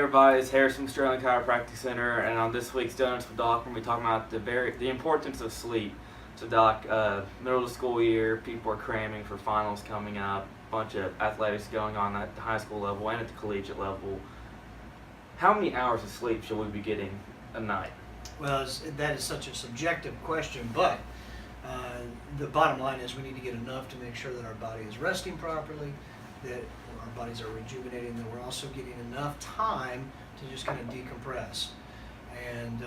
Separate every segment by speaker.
Speaker 1: everybody, it's Harris from Sterling Chiropractic Center, and on this week's Donuts with Doc, we're going to be talking about the importance of sleep. So Doc, middle of the school year, people are cramming for finals coming up, a bunch of athletics going on at the high school level and at the collegiate level. How many hours of sleep should we be getting a night?
Speaker 2: Well, that is such a subjective question, but the bottom line is we need to get enough to make sure that our body is resting properly, that our bodies are rejuvenating, that we're also getting enough time to just kind of decompress. And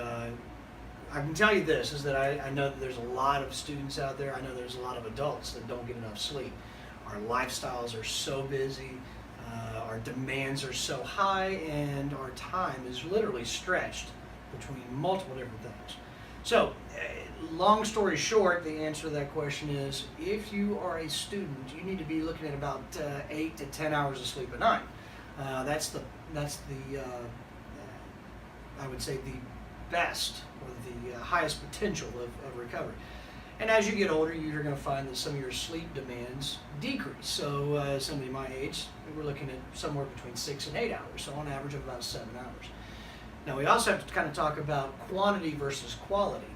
Speaker 2: I can tell you this, is that I know that there's a lot of students out there, I know there's a lot of adults that don't get enough sleep. Our lifestyles are so busy, our demands are so high, and our time is literally stretched between multiple different things. So, long story short, the answer to that question is, if you are a student, you need to be looking at about 8 to 10 hours of sleep a night. That's the I would say the best or the highest potential of recovery. And as you get older, you're going to find that some of your sleep demands decrease. So somebody my age, we're looking at somewhere between 6 and 8 hours, so on average of about 7 hours. Now we also have to kind of talk about quantity versus quality.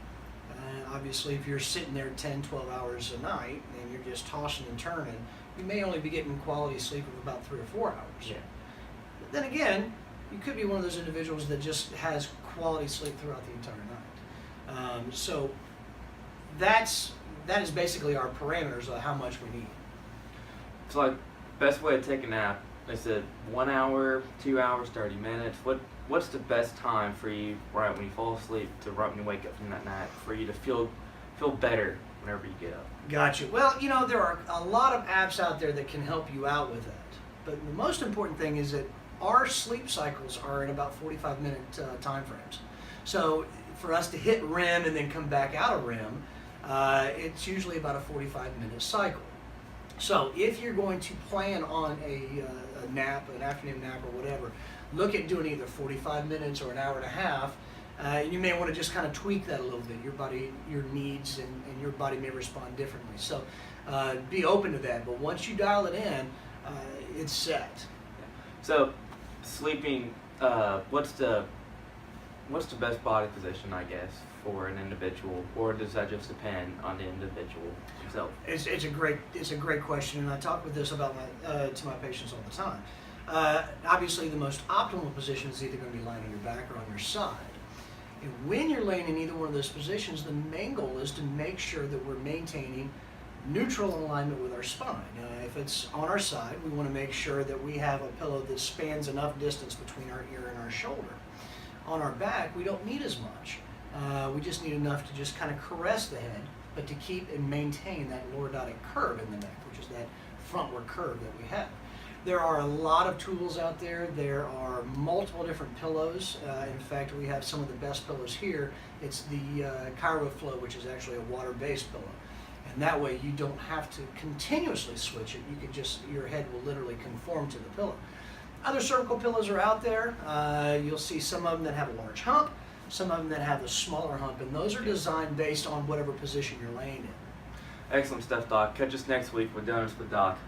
Speaker 2: Obviously, if you're sitting there 10, 12 hours a night and you're just tossing and turning, you may only be getting quality sleep of about 3 or 4 hours.
Speaker 1: Yeah.
Speaker 2: But then again, you could be one of those individuals that just has quality sleep throughout the entire night. So that is basically our parameters of how much we need.
Speaker 1: It's like best way to take a nap. They said 1 hour, 2 hours, 30 minutes. What's the best time for you right when you fall asleep to right when you wake up from that nap for you to feel better whenever you get up?
Speaker 2: Gotcha. Well, there are a lot of apps out there that can help you out with that. But the most important thing is that our sleep cycles are in about 45-minute time frames. So for us to hit REM and then come back out of REM, it's usually about a 45-minute cycle. So if you're going to plan on a nap, an afternoon nap or whatever, look at doing either 45 minutes or an hour and a half. You may want to just kind of tweak that a little bit. Your body, your needs, and your body may respond differently. So be open to that. But once you dial it in, it's set.
Speaker 1: So sleeping, what's the best body position, I guess, for an individual, or does that just depend on the individual himself?
Speaker 2: It's a great question, and I talk with this about to my patients all the time. Obviously, the most optimal position is either going to be lying on your back or on your side. And when you're laying in either one of those positions, the main goal is to make sure that we're maintaining neutral alignment with our spine. If it's on our side, we want to make sure that we have a pillow that spans enough distance between our ear and our shoulder. On our back, we don't need as much. We just need enough to just kind of caress the head, but to keep and maintain that lordotic curve in the neck, which is that frontward curve that we have. There are a lot of tools out there. There are multiple different pillows. In fact, we have some of the best pillows here. It's the ChiroFlow, which is actually a water-based pillow. And that way you don't have to continuously switch it. You can just, your head will literally conform to the pillow. Other cervical pillows are out there. You'll see some of them that have a large hump, some of them that have a smaller hump, and those are designed based on whatever position you're laying in.
Speaker 1: Excellent stuff, Doc. Catch us next week with Donuts with Doc.